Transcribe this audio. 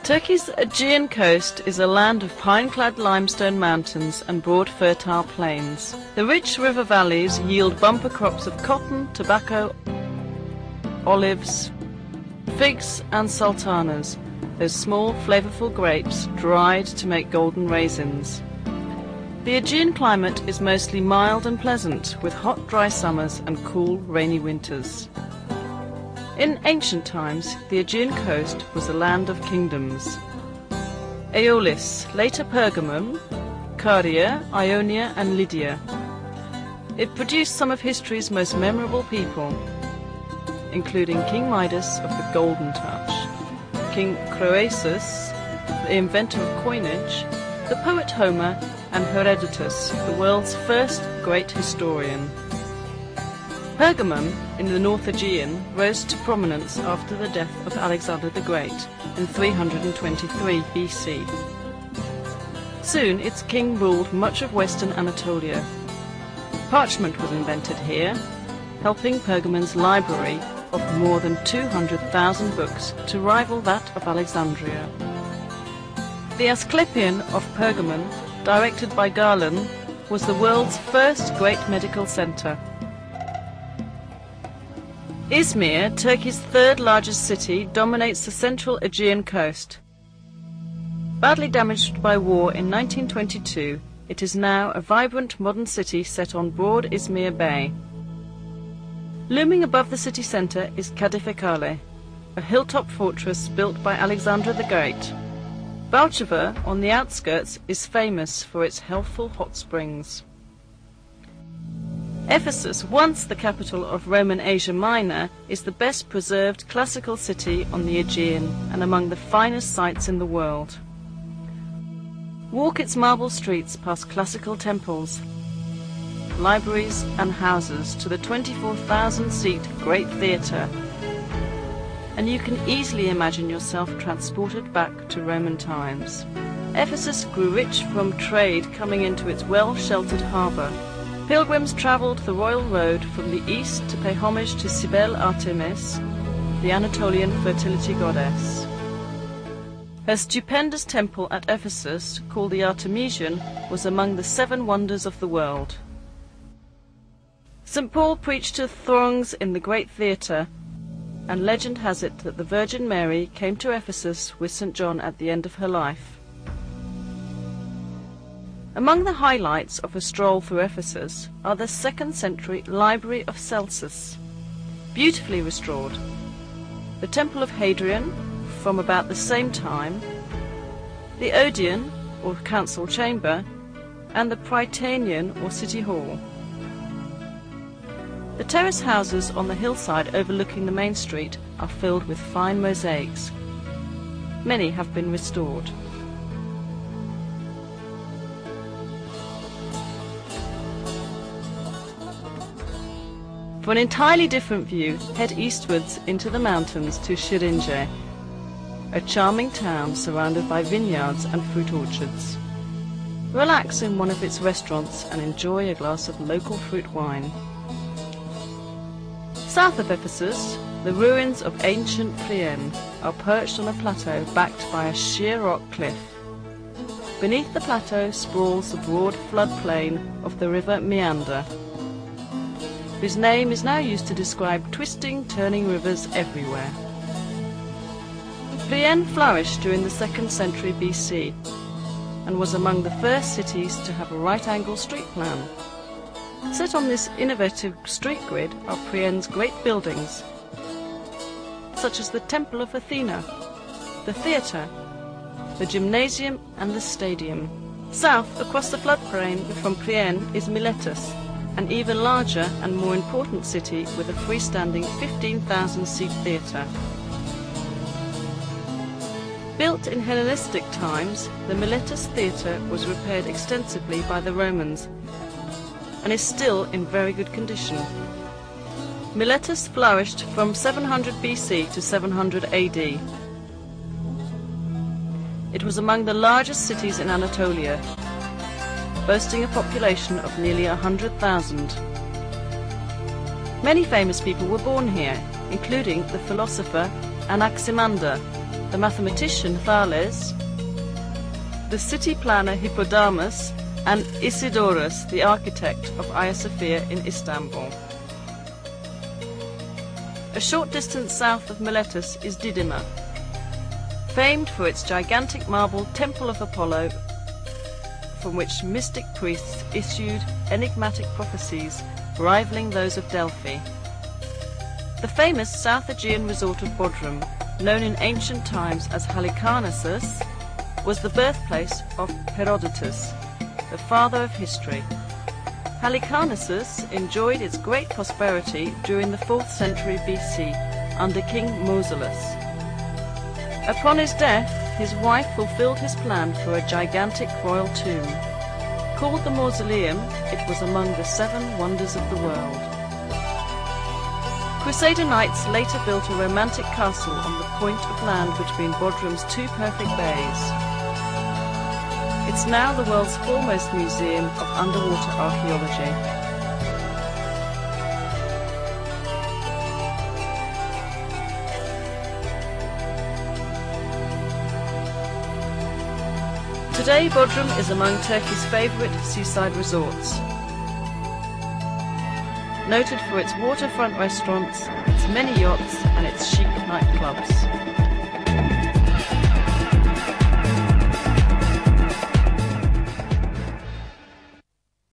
Turkey's Aegean coast is a land of pine-clad limestone mountains and broad fertile plains. The rich river valleys yield bumper crops of cotton, tobacco, olives, figs and sultanas, those small flavorful grapes dried to make golden raisins. The Aegean climate is mostly mild and pleasant, with hot dry summers and cool rainy winters. In ancient times, the Aegean coast was a land of kingdoms. Aeolis, later Pergamum, Caria, Ionia and Lydia. It produced some of history's most memorable people, including King Midas of the Golden Touch, King Croesus, the inventor of coinage, the poet Homer, and Herodotus, the world's first great historian. Pergamum, in the North Aegean, rose to prominence after the death of Alexander the Great in 323 BC. Soon its king ruled much of western Anatolia. Parchment was invented here, helping Pergamon's library of more than 200,000 books to rival that of Alexandria. The Asclepion of Pergamon, directed by Galen, was the world's first great medical centre. Izmir, Turkey's third largest city, dominates the central Aegean coast. Badly damaged by war in 1922, it is now a vibrant modern city set on broad Izmir Bay. Looming above the city centre is Kadifekale, a hilltop fortress built by Alexander the Great. Balchova, on the outskirts, is famous for its healthful hot springs. Ephesus, once the capital of Roman Asia Minor, is the best preserved classical city on the Aegean and among the finest sights in the world. Walk its marble streets past classical temples, libraries and houses to the 24,000-seat Great Theatre, and you can easily imagine yourself transported back to Roman times. Ephesus grew rich from trade coming into its well-sheltered harbour. Pilgrims travelled the royal road from the east to pay homage to Cybele Artemis, the Anatolian fertility goddess. Her stupendous temple at Ephesus, called the Artemision, was among the 7 wonders of the world. St. Paul preached to throngs in the Great Theatre, and legend has it that the Virgin Mary came to Ephesus with St. John at the end of her life. Among the highlights of a stroll through Ephesus are the 2nd century Library of Celsus, beautifully restored, the Temple of Hadrian, from about the same time, the Odeon, or Council Chamber, and the Prytaneum, or City Hall. The terrace houses on the hillside overlooking the main street are filled with fine mosaics. Many have been restored. For an entirely different view, head eastwards into the mountains to Şirince, a charming town surrounded by vineyards and fruit orchards. Relax in one of its restaurants and enjoy a glass of local fruit wine. South of Ephesus, the ruins of ancient Priene are perched on a plateau backed by a sheer rock cliff. Beneath the plateau sprawls the broad floodplain of the river Meander, whose name is now used to describe twisting, turning rivers everywhere. Priene flourished during the 2nd century BC and was among the first cities to have a right-angle street plan. Set on this innovative street grid are Priene's great buildings, such as the Temple of Athena, the theatre, the gymnasium and the stadium. South, across the floodplain from Priene, is Miletus, an even larger and more important city with a freestanding 15,000-seat theatre. Built in Hellenistic times, the Miletus theatre was repaired extensively by the Romans and is still in very good condition. Miletus flourished from 700 BC to 700 AD. It was among the largest cities in Anatolia, boasting a population of nearly 100,000. Many famous people were born here, including the philosopher Anaximander, the mathematician Thales, the city planner Hippodamus, and Isidorus, the architect of Hagia Sophia in Istanbul. A short distance south of Miletus is Didyma, famed for its gigantic marble Temple of Apollo, from which mystic priests issued enigmatic prophecies rivaling those of Delphi. The famous South Aegean resort of Bodrum, known in ancient times as Halicarnassus, was the birthplace of Herodotus, the father of history. Halicarnassus enjoyed its great prosperity during the 4th century BC under King Mausolus. Upon his death, his wife fulfilled his plan for a gigantic royal tomb. Called the Mausoleum, it was among the 7 wonders of the world. Crusader knights later built a romantic castle on the point of land between Bodrum's 2 perfect bays. It's now the world's foremost museum of underwater archaeology. Today, Bodrum is among Turkey's favourite seaside resorts. Noted for its waterfront restaurants, its many yachts and its chic nightclubs.